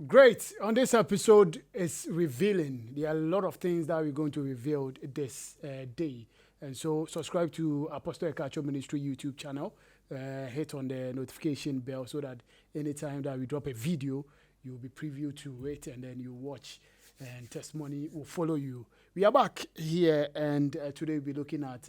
Great. On this episode, it's revealing. There are a lot of things that we're going to reveal this day. And so subscribe to Apostle Ekatso Ministry YouTube channel. Hit on the notification bell so that anytime that we drop a video, you'll be previewed to it and then you watch and testimony will follow you. We are back here and today we'll be looking at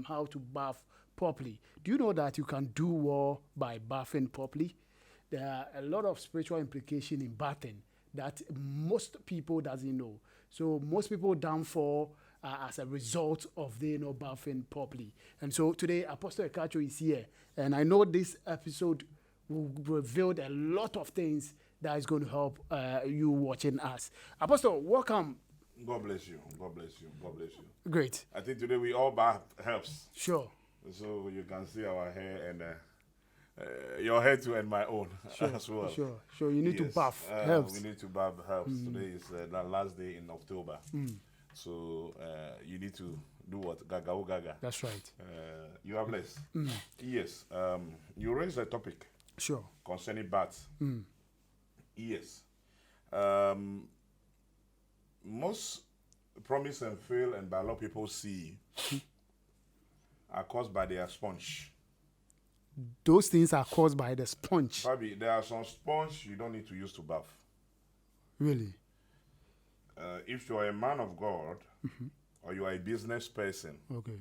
how to bath properly. Do you know that you can do well by bathing properly? There are a lot of spiritual implications in bathing that most people doesn't know. So most people downfall as a result of they not bathing properly. And so today Apostle Ekatso is here, and I know this episode will reveal a lot of things that is going to help you watching us. Apostle, welcome. God bless you. God bless you. God bless you. Great. I think today we all bath helps. Sure. So you can see our hair and your hair too and my own as well. Sure. You need to bath. Helps. We need to bath helps. Today is the last day in October. So you need to do what? Gaga o gaga. That's right. You are blessed. Yes. You raised a topic. Sure. Concerning baths. Yes. Most promise and fail and by a lot of people see are caused by their sponge. Those things are caused by the sponge. Probably there are some sponge you don't need to use to bath. Really? If you are a man of God or you are a business person, Okay.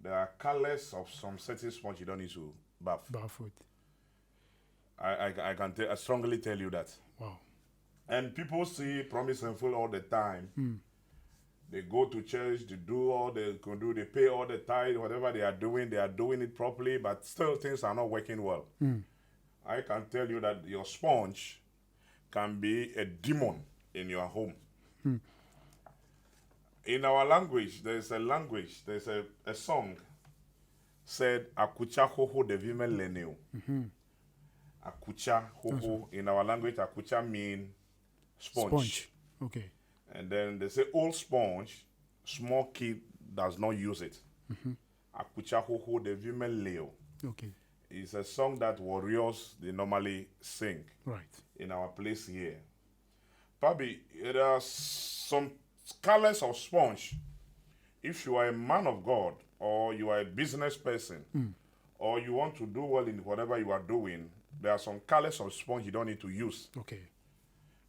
there are colors of some certain sponge you don't need to bath. Bath with. I can strongly tell you that. Wow. And people see promise and fail all the time. They go to church, they do all they can do, they pay all the tithe, whatever they are doing it properly, but still things are not working well. I can tell you that your sponge can be a demon in your home. In our language, there's a song said, Akucha hoho de vime leneo. Akucha hoho, in our language, akucha mean sponge. Okay. And then they say old sponge, small kid does not use it. Akucha hoho de vime leo. Okay. It's a song that warriors, they normally sing. Right. In our place here. Probably there are some colors of sponge. If you are a man of God or you are a business person or you want to do well in whatever you are doing, there are some colors of sponge you don't need to use. Okay.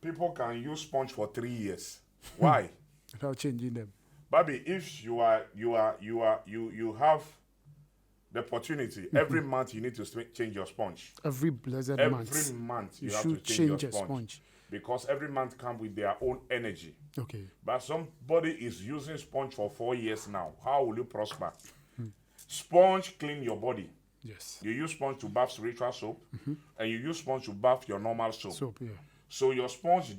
People can use sponge for 3 years. Why? Without changing them. Baby, if you have the opportunity, every month you need to change your sponge. Every blessed Every month. month You have should to change change your a sponge. Because every month comes with their own energy. Okay. But somebody is using sponge for 4 years now. How will you prosper? Sponge clean your body. Yes. You use sponge to bath spiritual soap, and you use sponge to bath your normal soap. Soap, yeah. So your sponge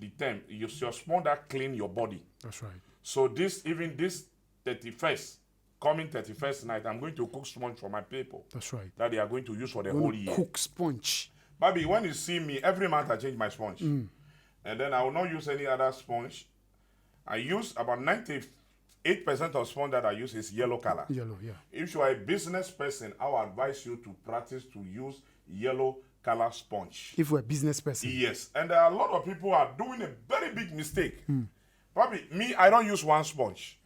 your sponge that clean your body. That's right. So this 31st, coming 31st night, I'm going to cook sponge for my people. That's right. That they are going to use for the You're whole going to year. cook sponge. Baby, when you see me, every month I change my sponge. And then I will not use any other sponge. I use about 98% of sponge that I use is yellow color. Yellow, yeah. If you are a business person, I will advise you to practice to use yellow color sponge. If we're a business person. Yes. And there are a lot of people who are doing a very big mistake. Probably me, I don't use one sponge.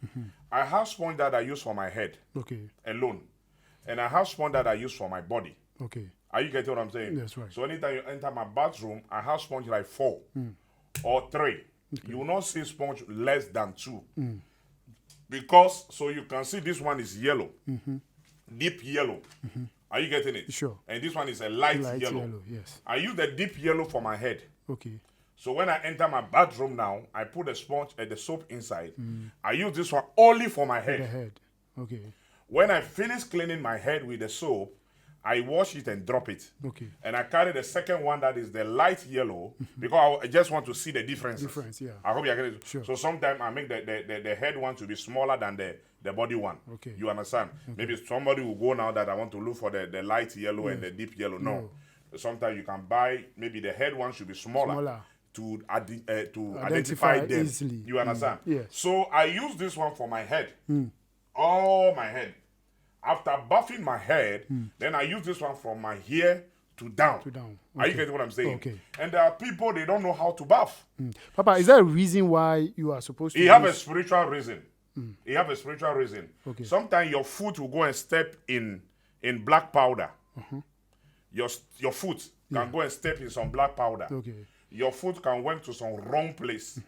I have sponge that I use for my head Okay. alone. And I have sponge that I use for my body. Okay. Are you getting what I'm saying? That's right. So anytime you enter my bathroom, I have sponge like 4 or 3. Okay. You will not see sponge less than 2. Because, so you can see this one is yellow. Deep yellow. Are you getting it? Sure. And this one is a light yellow. Yes. I use the deep yellow for my head. Okay. So when I enter my bathroom now, I put the sponge and the soap inside. I use this one only for my head. The head. Okay. When I finish cleaning my head with the soap, I wash it and drop it. Okay. And I carry the second one that is the light yellow because I just want to see the difference. Yeah. I hope you get it. Sure. So sometimes I make the head one to be smaller than the body one. Okay. You understand? Okay. Maybe somebody will go now that I want to look for the light yellow and the deep yellow. No. Sometimes you can buy, maybe the head one should be smaller. To identify them. Easily. You understand? Yes. So I use this one for my head. All my head. After buffing my head, then I use this one from my hair to down. To down. Are you Okay. getting what I'm saying? Okay. And there are people, they don't know how to bath. Papa, is there a reason why you are supposed to You have a use- spiritual reason. You have a spiritual reason. Okay. Sometimes your foot will go and step in black powder. Your foot can go and step in some black powder. Okay. Your foot can went to some wrong place.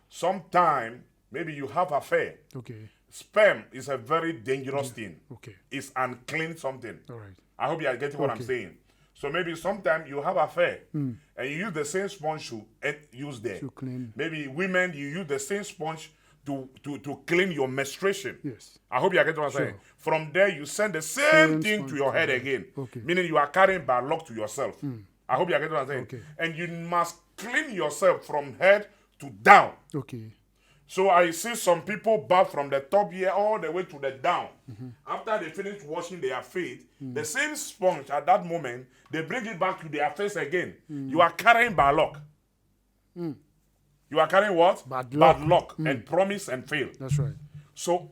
Sometimes maybe you have affair. Okay. Sperm is a very dangerous thing. Okay. It's unclean something. All right. I hope you are getting what I'm saying. So maybe sometimes you have affair and you use the same sponge to use there. To clean. Maybe women, you use the same sponge to clean your menstruation. Yes. I hope you are getting what I'm saying. From there, you send the same thing to your head again. Okay. Meaning you are carrying bad luck to yourself. I hope you are getting what I'm saying. Okay. And you must clean yourself from head to down. Okay. So I see some people bath from the top here all the way to the down. After they finish washing their feet, the same sponge at that moment, they bring it back to their face again. You are carrying bad luck. You are carrying what? Bad luck and promise and fail. That's right. So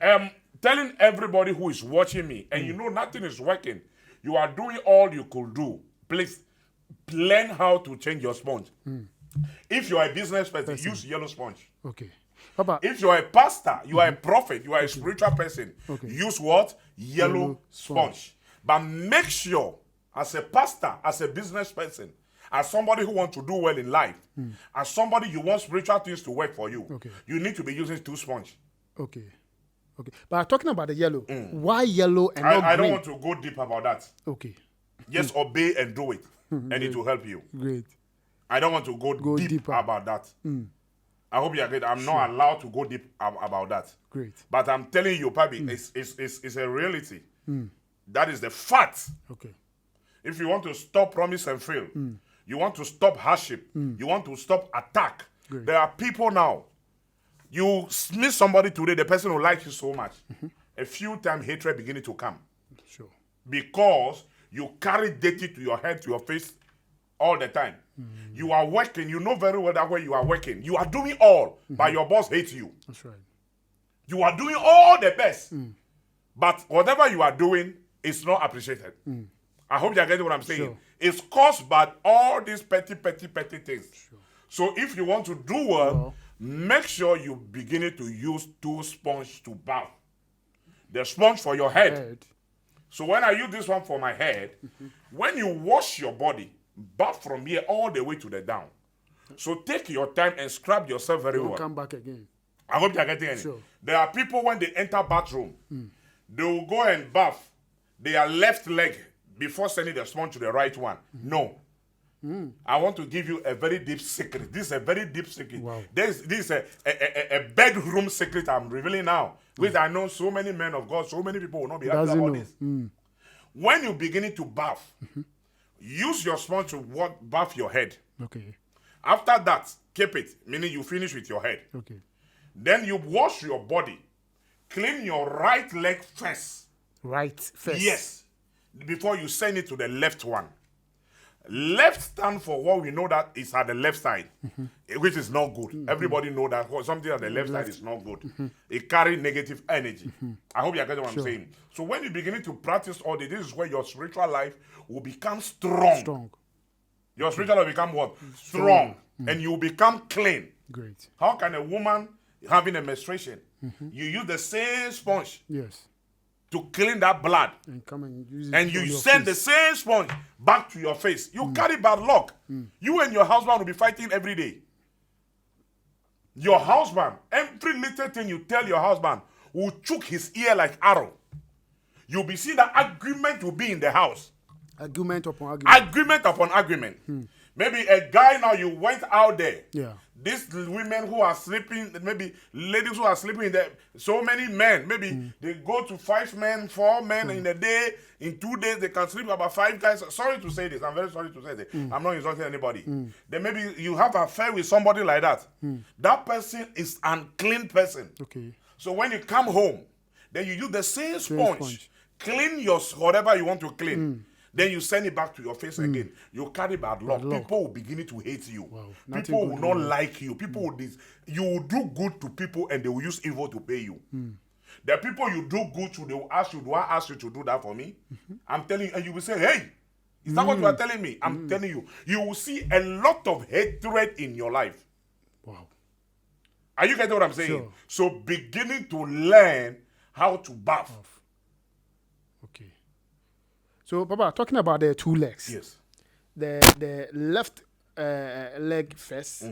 telling everybody who is watching me, and you know nothing is working, you are doing all you could do. Please learn how to change your sponge. If you are a business person, use yellow sponge. Okay. Papa, If you are a pastor, you are a prophet, you are a spiritual person, use what? Yellow sponge. But make sure, as a pastor, as a business person, as somebody who wants to do well in life, as somebody you want spiritual things to work for you, you need to be using two sponge. okay. Okay. But talking about the yellow, why yellow and not I green? don't want to go deep about that. Okay. Just obey and do it, and it will help you. Great. I don't want to go deep deeper. about that. I hope you are good. I'm not allowed to go deep about that. Great. But I'm telling you, Papi, it's a reality. That is the fact. Okay. If you want to stop promise and fail, you want to stop hardship, you want to stop attack. Great. There are people now, you meet somebody today, the person who likes you so much, a few times hatred beginning to come. Sure. Because you carry dirty to your head, to your face all the time. You are working, you know very well that way you are working. You are doing all, but your boss hates you. That's right. You are doing all the best, but whatever you are doing is not appreciated. I hope you are getting what I'm saying. Sure. It's caused by all these petty things. Sure. So if you want to do well, make sure you begin to use two sponges to bath. The sponge for your head. So when I use this one for my head, when you wash your body, bath from here all the way to the down. So take your time and scrub yourself very well. Come back again. I hope you are getting it. Sure. There are people when they enter bathroom, they will go and bath their left leg before sending the sponge to the right one. No. I want to give you a very deep secret. This is a very deep secret. Wow. This is a bedroom secret I'm revealing now, which I know so many men of God, so many people will not be happy about this. When you begin to bath, use your sponge to bath your head. Okay. After that, keep it, meaning you finish with your head. Okay. Then you wash your body. Clean your right leg first. Right first. Yes. Before you send it to the left one. Left stand for what we know that is at the left side, which is not good. Everybody know that something at the left side is not good. It carries negative energy. I hope you are getting what I'm saying. So when you begin to practice all this is where your spiritual life will become strong. Your spiritual life will become what? Strong. And you will become clean. Great. How can a woman having a menstruation, you use the same sponge to clean that blood, and come and use it and you send the face. same sponge back to your face? You carry bad luck. You and your husband will be fighting every day. Your husband, every little thing you tell your husband will choke his ear like arrow. You'll be seeing that argument will be in the house. Argument upon argument. Argument upon argument. Maybe a guy now, you went out there. Yeah. These women who are sleeping, maybe ladies who are sleeping in there, so many men, maybe they go to 5 men, 4 men in a day. In 2 days, they can sleep about 5 guys. Sorry to say this. I'm very sorry to say this. I'm not insulting anybody. Then maybe you have an affair with somebody like that. That person is an unclean person. Okay. So when you come home, then you use the same sponge. Clean your whatever you want to clean. Then you send it back to your face again. You carry bad luck. People will begin to hate you. Wow. People will not like you. People will you will do good to people and they will use evil to pay you. The people you do good to, they will ask you, do I ask you to do that for me? I'm telling you, and you will say, hey, Is that what you are telling me? I'm telling you. You will see a lot of hatred in your life. Wow. Are you getting what I'm saying? Sure. So beginning to learn how to bath. Okay. So, Papa, talking about the two legs. Yes. The left leg first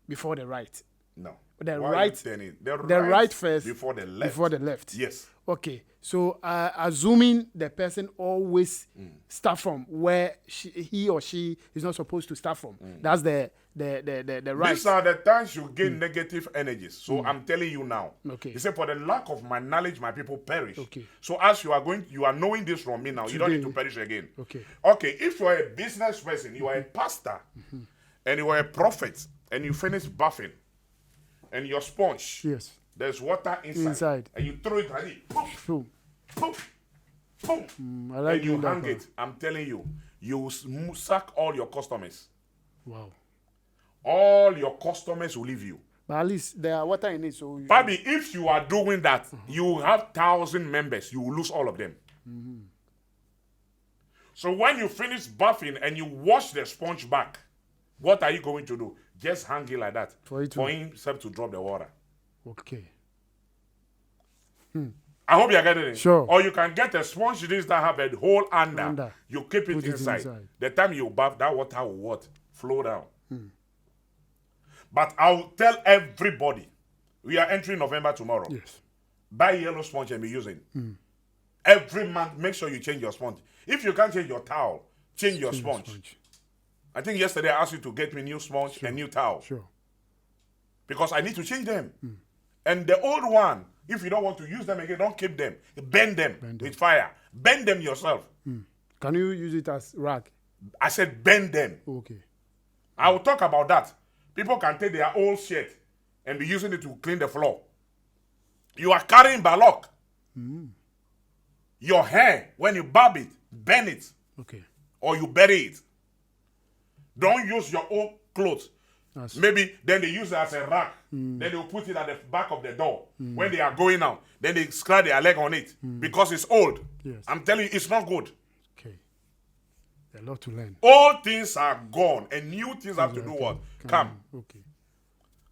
before the right. No. The Why right. The right first before the left. Before the left. Yes. Okay. So, assuming the person always start from where he or she is not supposed to start from. That's the right. These are the times you gain negative energies. So I'm telling you now. Okay. He said, for the lack of my knowledge, my people perish. Okay. So as you are knowing this from me now, you don't need to perish again. Okay. Okay, if you are a business person, you are a pastor, and you are a prophet, and you finish buffing, and your sponge, Yes. there's water inside. And you throw it like this, poof, Boom. poof, poof, I like and you doing hang that. it. I'm telling you, you will sack all your customers. Wow. All your customers will leave you. But at least there are water in it, so. Baby, if you are doing that, you have 1,000 members. You will lose all of them. So when you finish buffing and you wash the sponge back, what are you going to do? Just hang it like that For himself to drop the water. Okay. I hope you are getting it. Sure. Or you can get a sponge that have a hole under. Under. You keep it Put it inside. inside. The time you bath, that water will what? Flow down. But I'll tell everybody, we are entering November tomorrow. Yes. Buy yellow sponge and be using. Every month, make sure you change your sponge. If you can't change your towel, change your sponge. I think yesterday I asked you to get me new sponge and new towel. Sure. Because I need to change them. And the old one, if you don't want to use them again, don't keep them. Bend them with fire. Bend them yourself. Can you use it as rag? I said bend them. Okay. I will talk about that. People can take their old shirt and be using it to clean the floor. You are carrying balok. Your hair, when you barb it, bend it. Okay. Or you bury it. Don't use your old clothes. Maybe then they use it as a rack. Then they will put it at the back of the door. When they are going out, then they scratch their leg on it because it's old. Yes. I'm telling you, it's not good. Okay. A lot to learn. Old things are gone and new things have to do what? Come. Okay.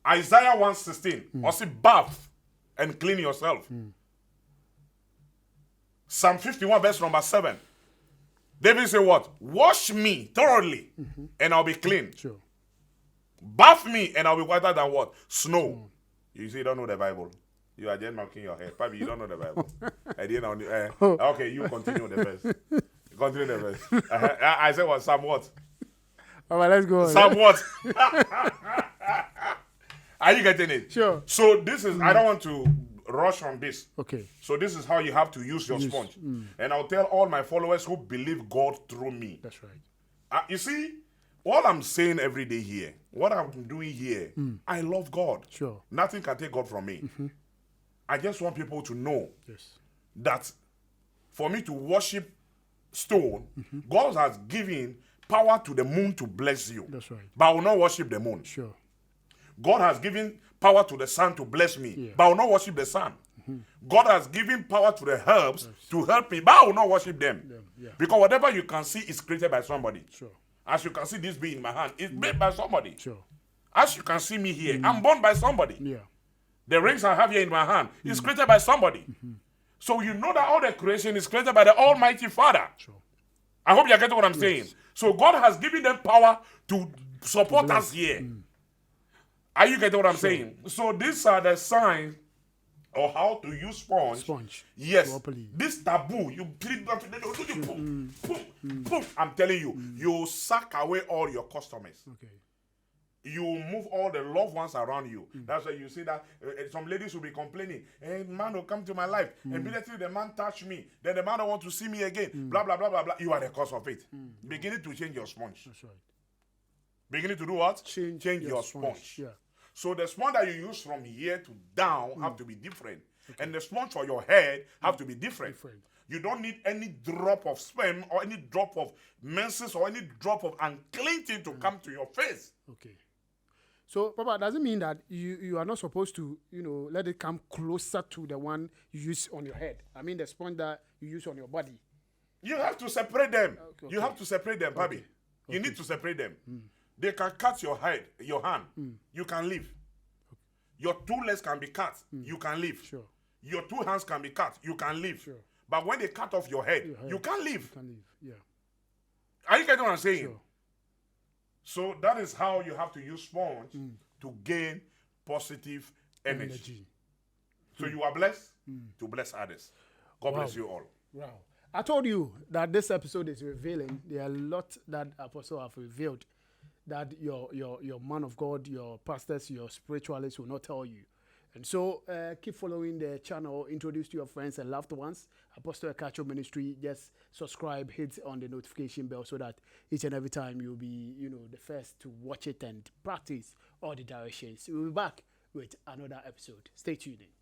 Isaiah 1:16. Also bath and clean yourself. Psalm 51 verse number 7. David said what? Wash me thoroughly and I'll be clean. Sure. Bath me and I'll be whiter than what? Snow. You see, you don't know the Bible. You are just knocking your head. Probably you don't know the Bible. Okay, you continue the verse. Continue the verse. I said what? Psalm what? All right, let's go on. Psalm what? Are you getting it? Sure. So this is, I don't want to rush on this. Okay. So this is how you have to use your sponge. And I'll tell all my followers who believe God through me. That's right. You see, all I'm saying every day here, what I'm doing here, I love God. Sure. Nothing can take God from me. I just want people to know that for me to worship stone, God has given power to the moon to bless you. That's right. But I will not worship the moon. Sure. God has given power to the sun to bless me, but I will not worship the sun. God has given power to the herbs to help me, but I will not worship them. Because whatever you can see is created by somebody. Sure. As you can see this being in my hand, it's made by somebody. Sure. As you can see me here, I'm born by somebody. Yeah. The rings I have here in my hand is created by somebody. So you know that all the creation is created by the Almighty Father. Sure. I hope you're getting what I'm saying. So God has given them power to support us here. Are you getting what I'm saying? So these are the signs of how to use sponge. Yes. Properly. This taboo, you plead not to boom, boom. I'm telling you, you suck away all your customers. Okay. You move all the loved ones around you. That's why you see that some ladies will be complaining. Hey, man will come to my life. Immediately the man touch me. Then the man don't want to see me again. Blah, blah, blah, blah, blah. You are the cause of it. Beginning to change your sponge. That's right. Beginning to do what? Change your sponge. Yeah. So the sponge that you use from here to down have to be different. Okay. And the sponge for your head have to be different. You don't need any drop of sperm or any drop of menses or any drop of unclean thing to come to your face. Okay. So, Papa, does it mean that you are not supposed to, let it come closer to the one you use on your head? I mean, the sponge that you use on your body. You have to separate them. Okay. You have to separate them, Pabi. You need to separate them. They can cut your hand. You can leave. Your 2 legs can be cut. You can leave. Sure. Your 2 hands can be cut. You can leave. Sure. But when they cut off your head, you can't leave. You can leave. Yeah. Are you getting what I'm saying? Sure. So that is how you have to use sponge to gain positive energy. So you are blessed to bless others. God bless you all. Wow. I told you that this episode is revealing. There are a lot that Apostle have revealed that your man of God, your pastors, your spiritualists will not tell you. And so keep following the channel, introduce to your friends and loved ones. Apostle Ekatso Ministry, just subscribe, hit on the notification bell so that each and every time you'll be, the first to watch it and practice all the directions. We'll be back with another episode. Stay tuned in.